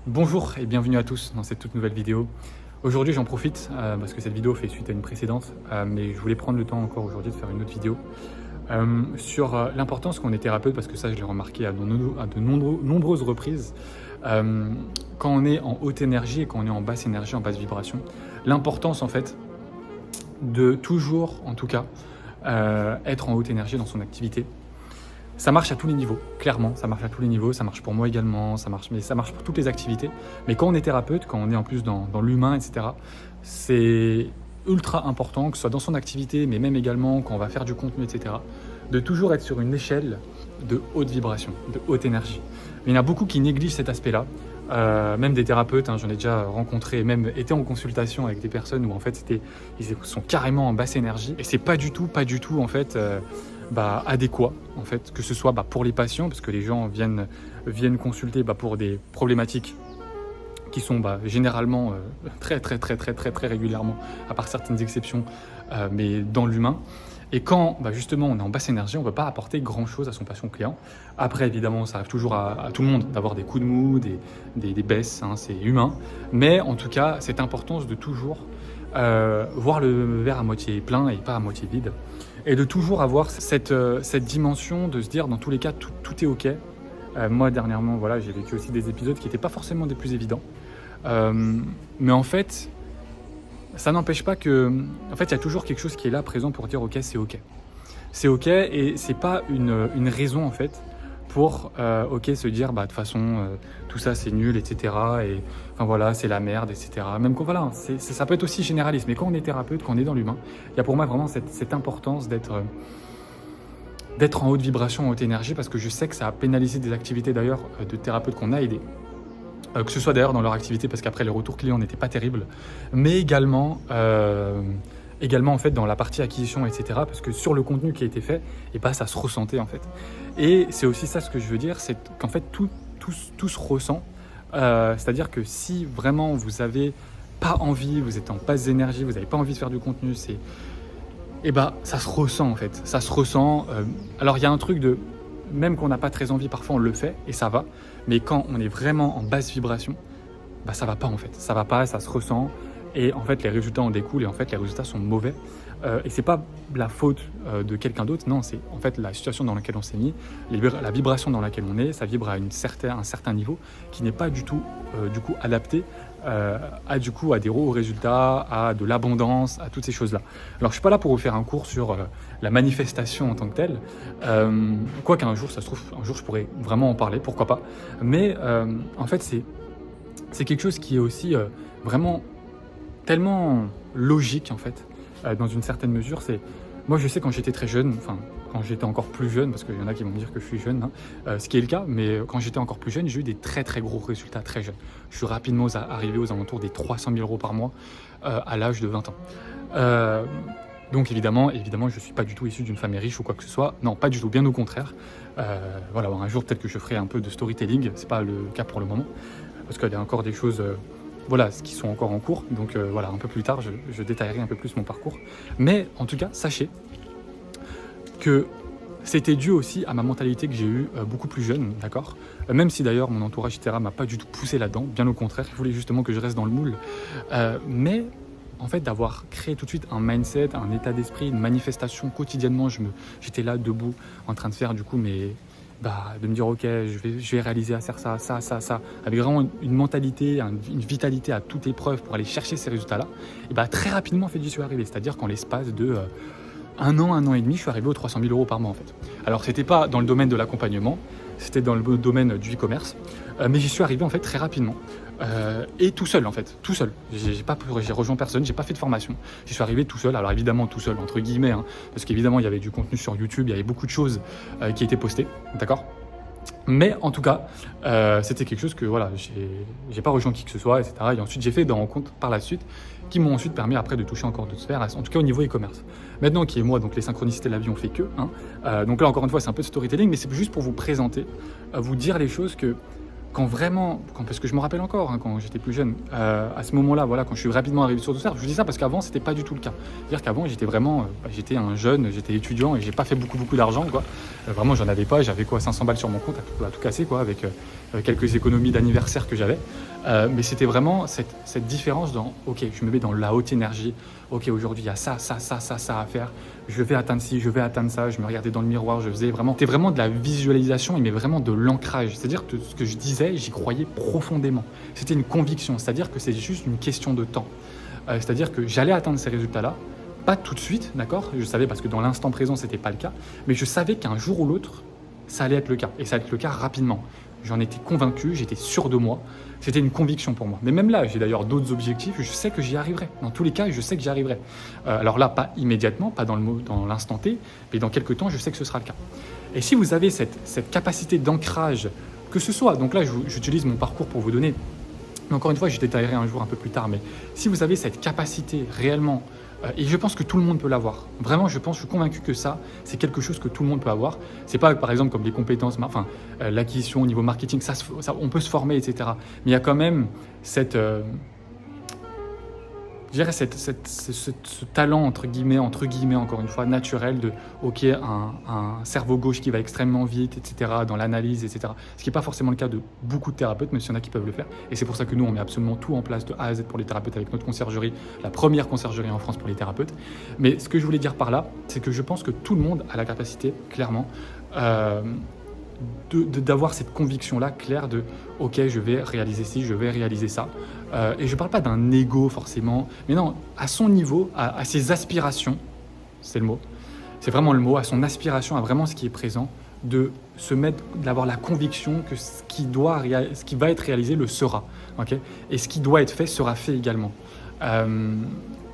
Bonjour et bienvenue à tous dans cette toute nouvelle vidéo. Aujourd'hui j'en profite parce que cette vidéo fait suite à une précédente, mais je voulais prendre le temps encore aujourd'hui de faire une autre vidéo sur l'importance qu'on est thérapeute, parce que ça je l'ai remarqué à de nombreuses reprises. Quand on est en haute énergie et quand on est en basse énergie, en basse vibration, l'importance en fait de toujours en tout cas être en haute énergie dans son activité. Ça marche à tous les niveaux, clairement, ça marche à tous les niveaux, ça marche pour moi également, ça marche pour toutes les activités. Mais quand on est thérapeute, quand on est en plus dans l'humain, etc., c'est ultra important, que ce soit dans son activité, mais même également quand on va faire du contenu, etc., de toujours être sur une échelle de haute vibration, de haute énergie. Mais il y en a beaucoup qui négligent cet aspect-là, même des thérapeutes, j'en ai déjà rencontré, même été en consultation avec des personnes où en fait ils sont carrément en basse énergie, et c'est pas du tout en fait adéquat en fait, que ce soit pour les patients, parce que les gens viennent consulter pour des problématiques qui sont généralement très régulièrement, à part certaines exceptions, mais dans l'humain. Et quand justement on est en basse énergie, on ne peut pas apporter grand chose à son patient client. Après évidemment ça arrive toujours à tout le monde d'avoir des coups de mou, des baisses, c'est humain, mais en tout cas cette importance de toujours voir le verre à moitié plein et pas à moitié vide, et de toujours avoir cette dimension de se dire dans tous les cas tout est ok. Moi dernièrement j'ai vécu aussi des épisodes qui n'étaient pas forcément des plus évidents, mais en fait ça n'empêche pas que en fait il y a toujours quelque chose qui est là présent pour dire ok, c'est ok, et c'est pas une raison en fait pour se dire de toute façon tout ça c'est nul, etc. Et enfin voilà, c'est la merde, etc. Même quand ça peut être aussi généraliste, mais quand on est thérapeute, quand on est dans l'humain, il y a pour moi vraiment cette importance d'être en haute vibration, en haute énergie, parce que je sais que ça a pénalisé des activités d'ailleurs de thérapeutes qu'on a aidés, que ce soit d'ailleurs dans leur activité parce qu'après les retours clients n'étaient pas terribles, mais également en fait dans la partie acquisition, etc. Parce que sur le contenu qui a été fait, ça se ressentait en fait. Et c'est aussi ça ce que je veux dire, c'est qu'en fait tout se ressent. C'est-à-dire que si vraiment vous avez pas envie, vous êtes en basse d'énergie, vous n'avez pas envie de faire du contenu, ça se ressent en fait. Ça se ressent. Alors il y a un truc de, même qu'on n'a pas très envie, parfois on le fait et ça va. Mais quand on est vraiment en basse vibration, ça va pas en fait. Ça va pas, ça se ressent. Et en fait, les résultats en découlent, et en fait, les résultats sont mauvais. Et c'est pas la faute de quelqu'un d'autre, non, c'est en fait la situation dans laquelle on s'est mis, la vibration dans laquelle on est, ça vibre à un certain niveau qui n'est pas du tout adapté à des hauts résultats, à de l'abondance, à toutes ces choses-là. Alors je suis pas là pour vous faire un cours sur la manifestation en tant que telle, quoi qu'un jour, ça se trouve, un jour je pourrais vraiment en parler, pourquoi pas. Mais en fait, c'est quelque chose qui est aussi vraiment tellement logique en fait, dans une certaine mesure. Moi je sais quand j'étais très jeune, quand j'étais encore plus jeune, parce qu'il y en a qui vont me dire que je suis jeune, ce qui est le cas, mais quand j'étais encore plus jeune, j'ai eu des très gros résultats très jeunes. Je suis rapidement arrivé aux alentours des 300 000 euros par mois à l'âge de 20 ans. Donc évidemment, je suis pas du tout issu d'une famille riche ou quoi que ce soit, non, pas du tout, bien au contraire. Un jour peut-être que je ferai un peu de storytelling, c'est pas le cas pour le moment, parce qu'il y a encore des choses qui sont encore en cours, donc un peu plus tard je détaillerai un peu plus mon parcours. Mais en tout cas, sachez que c'était dû aussi à ma mentalité que j'ai eue beaucoup plus jeune, d'accord, même si d'ailleurs mon entourage, etc., m'a pas du tout poussé là-dedans, bien au contraire, il voulait justement que je reste dans le moule, mais en fait d'avoir créé tout de suite un mindset, un état d'esprit, une manifestation quotidiennement, j'étais là debout en train de faire de me dire ok, je vais réaliser à faire ça, avec vraiment une mentalité, une vitalité à toute épreuve pour aller chercher ces résultats-là. Et très rapidement en fait j'y suis arrivé, c'est-à-dire qu'en l'espace de un an et demi, je suis arrivé aux 300 000 euros par mois en fait. Alors c'était pas dans le domaine de l'accompagnement, c'était dans le domaine du e-commerce, mais j'y suis arrivé en fait très rapidement, et tout seul en fait, tout seul. J'ai rejoint personne, j'ai pas fait de formation, j'y suis arrivé tout seul. Alors évidemment tout seul entre guillemets, parce qu'évidemment il y avait du contenu sur YouTube, il y avait beaucoup de choses qui étaient postées, d'accord. Mais en tout cas, c'était quelque chose que j'ai pas rejoint qui que ce soit, etc. Et ensuite j'ai fait des rencontres par la suite qui m'ont ensuite permis après de toucher encore d'autres sphères, en tout cas au niveau e-commerce. Maintenant qui est moi, donc les synchronicités de la vie ont fait que, donc là encore une fois c'est un peu de storytelling, mais c'est juste pour vous présenter, vous dire les choses que parce que je me rappelle encore quand j'étais plus jeune, à ce moment-là, quand je suis rapidement arrivé sur tout ça, je vous dis ça parce qu'avant c'était pas du tout le cas. C'est-à-dire qu'avant j'étais vraiment, j'étais un jeune, j'étais étudiant et j'ai pas fait beaucoup d'argent, quoi. Vraiment j'en avais pas, j'avais 500 balles sur mon compte à tout casser, quoi, avec quelques économies d'anniversaire que j'avais. Mais c'était vraiment cette différence dans, ok, je me mets dans la haute énergie, ok, aujourd'hui il y a ça à faire, je vais atteindre ci, je vais atteindre ça, je me regardais dans le miroir, c'était vraiment de la visualisation, mais vraiment de l'ancrage, c'est-à-dire que ce que je disais, j'y croyais profondément, c'était une conviction, c'est-à-dire que c'est juste une question de temps, c'est-à-dire que j'allais atteindre ces résultats-là, pas tout de suite, d'accord, je savais parce que dans l'instant présent c'était pas le cas, mais je savais qu'un jour ou l'autre, ça allait être le cas, et ça allait être le cas rapidement. J'en étais convaincu, j'étais sûr de moi. C'était une conviction pour moi. Mais même là, j'ai d'ailleurs d'autres objectifs. Je sais que j'y arriverai. Dans tous les cas, je sais que j'y arriverai. Alors là, pas immédiatement, pas dans l'instant T, mais dans quelques temps, je sais que ce sera le cas. Et si vous avez cette capacité d'ancrage, que ce soit, donc là, j'utilise mon parcours pour vous donner, mais encore une fois, je détaillerai un jour un peu plus tard, mais si vous avez cette capacité réellement, et je pense que tout le monde peut l'avoir. Vraiment, je suis convaincu que ça, c'est quelque chose que tout le monde peut avoir. C'est pas, par exemple, comme les compétences, l'acquisition au niveau marketing, ça, on peut se former, etc. Mais il y a quand même je dirais ce talent, entre guillemets, encore une fois, naturel de, ok, un cerveau gauche qui va extrêmement vite, etc., dans l'analyse, etc. Ce qui n'est pas forcément le cas de beaucoup de thérapeutes, même s'il y en a qui peuvent le faire. Et c'est pour ça que nous, on met absolument tout en place de A à Z pour les thérapeutes avec notre conciergerie, la première conciergerie en France pour les thérapeutes. Mais ce que je voulais dire par là, c'est que je pense que tout le monde a la capacité, clairement, d'avoir cette conviction-là claire de « ok, je vais réaliser ci, je vais réaliser ça ». Et je ne parle pas d'un ego forcément, mais non, à son niveau, à ses aspirations, c'est le mot, c'est vraiment le mot, à son aspiration, à vraiment ce qui est présent, d'avoir la conviction que ce qui va être réalisé le sera, okay, et ce qui doit être fait sera fait également.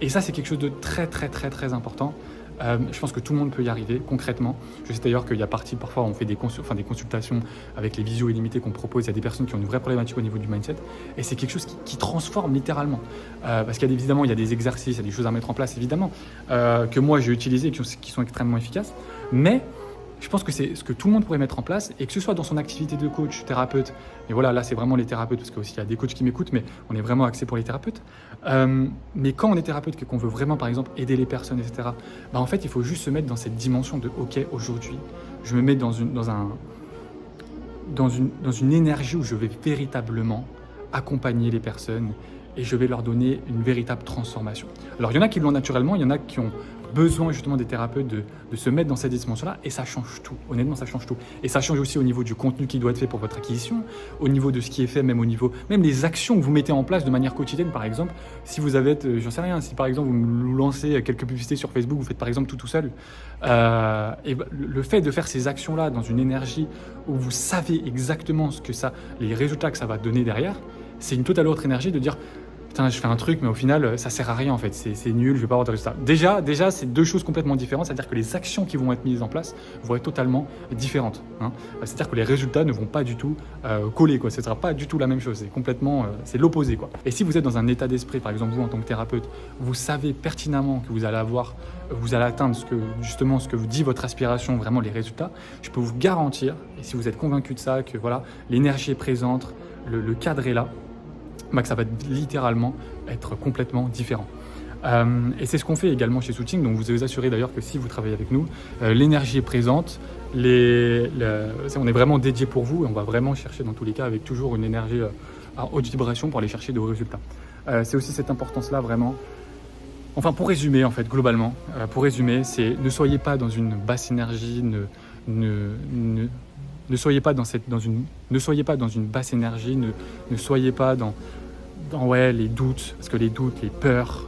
Et ça, c'est quelque chose de très, très, très, très important. Je pense que tout le monde peut y arriver concrètement. Je sais d'ailleurs qu'il y a parfois on fait des consultations avec les visios illimités qu'on propose. Il y a des personnes qui ont une vraie problématique au niveau du mindset et c'est quelque chose qui transforme littéralement. Parce qu'il y a évidemment il y a des exercices, il y a des choses à mettre en place évidemment que moi j'ai utilisé et qui sont extrêmement efficaces. Mais je pense que c'est ce que tout le monde pourrait mettre en place et que ce soit dans son activité de coach, thérapeute, et voilà, là c'est vraiment les thérapeutes parce qu'il y a des coachs qui m'écoutent, mais on est vraiment axé pour les thérapeutes. Mais quand on est thérapeute et qu'on veut vraiment par exemple aider les personnes, etc., en fait il faut juste se mettre dans cette dimension de ok, aujourd'hui, je me mets dans une énergie où je vais véritablement accompagner les personnes et je vais leur donner une véritable transformation. Alors il y en a qui l'ont naturellement, il y en a qui ont besoin justement des thérapeutes de se mettre dans cette dimension-là et ça change tout, honnêtement ça change tout. Et ça change aussi au niveau du contenu qui doit être fait pour votre acquisition, au niveau de ce qui est fait, même les actions que vous mettez en place de manière quotidienne par exemple. Si vous avez, j'en sais rien, si par exemple vous lancez quelques publicités sur Facebook, vous faites par exemple tout seul, et le fait de faire ces actions-là dans une énergie où vous savez exactement les résultats que ça va donner derrière, c'est une totale autre énergie de dire putain, je fais un truc, mais au final, ça sert à rien en fait, c'est nul, je vais pas avoir de résultat. Déjà, c'est deux choses complètement différentes, c'est-à-dire que les actions qui vont être mises en place vont être totalement différentes. Hein. C'est-à-dire que les résultats ne vont pas du tout coller, quoi. Ce ne sera pas du tout la même chose, c'est complètement, c'est l'opposé, quoi. Et si vous êtes dans un état d'esprit, par exemple vous en tant que thérapeute, vous savez pertinemment que vous allez atteindre ce que vous dit votre aspiration, vraiment les résultats, je peux vous garantir, et si vous êtes convaincu de ça, que voilà, l'énergie est présente, le cadre est là, que ça va littéralement être complètement différent. Et c'est ce qu'on fait également chez Swooting, donc vous vous assurez d'ailleurs que si vous travaillez avec nous, l'énergie est présente, on est vraiment dédié pour vous et on va vraiment chercher dans tous les cas avec toujours une énergie à haute vibration pour aller chercher de hauts résultats. C'est aussi cette importance-là vraiment. Enfin, pour résumer en fait, globalement, c'est ne soyez pas dans une basse énergie, ne soyez pas dans une basse énergie, ne soyez pas dans les doutes, parce que les doutes, les peurs,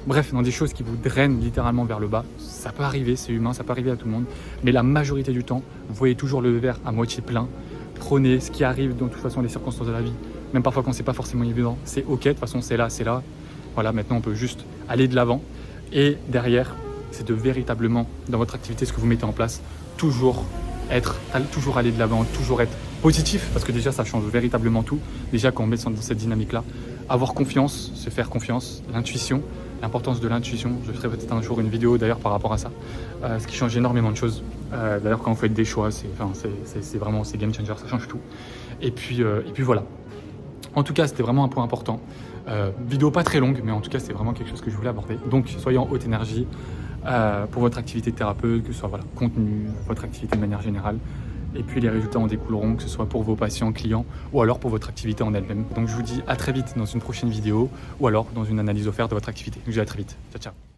bref, dans des choses qui vous drainent littéralement vers le bas. Ça peut arriver, c'est humain, ça peut arriver à tout le monde, mais la majorité du temps, vous voyez toujours le verre à moitié plein. Prenez ce qui arrive dans toute façon, les circonstances de la vie, même parfois quand c'est pas forcément évident, c'est ok, de toute façon c'est là. Voilà, maintenant on peut juste aller de l'avant. Et derrière, c'est de véritablement, dans votre activité, ce que vous mettez en place, toujours aller de l'avant, toujours être positif, parce que déjà ça change véritablement tout. Déjà quand on met dans cette dynamique-là, avoir confiance, se faire confiance, l'intuition, l'importance de l'intuition. Je ferai peut-être un jour une vidéo d'ailleurs par rapport à ça, ce qui change énormément de choses. D'ailleurs quand vous faites des choix, c'est vraiment game changer, ça change tout. Et puis voilà. En tout cas, c'était vraiment un point important. Vidéo pas très longue, mais en tout cas, c'est vraiment quelque chose que je voulais aborder. Donc, soyez en haute énergie pour votre activité de thérapeute, que ce soit contenu, votre activité de manière générale. et puis les résultats en découleront, que ce soit pour vos patients, clients ou alors pour votre activité en elle-même. Donc je vous dis à très vite dans une prochaine vidéo ou alors dans une analyse offerte de votre activité. Je vous dis à très vite. Ciao, ciao.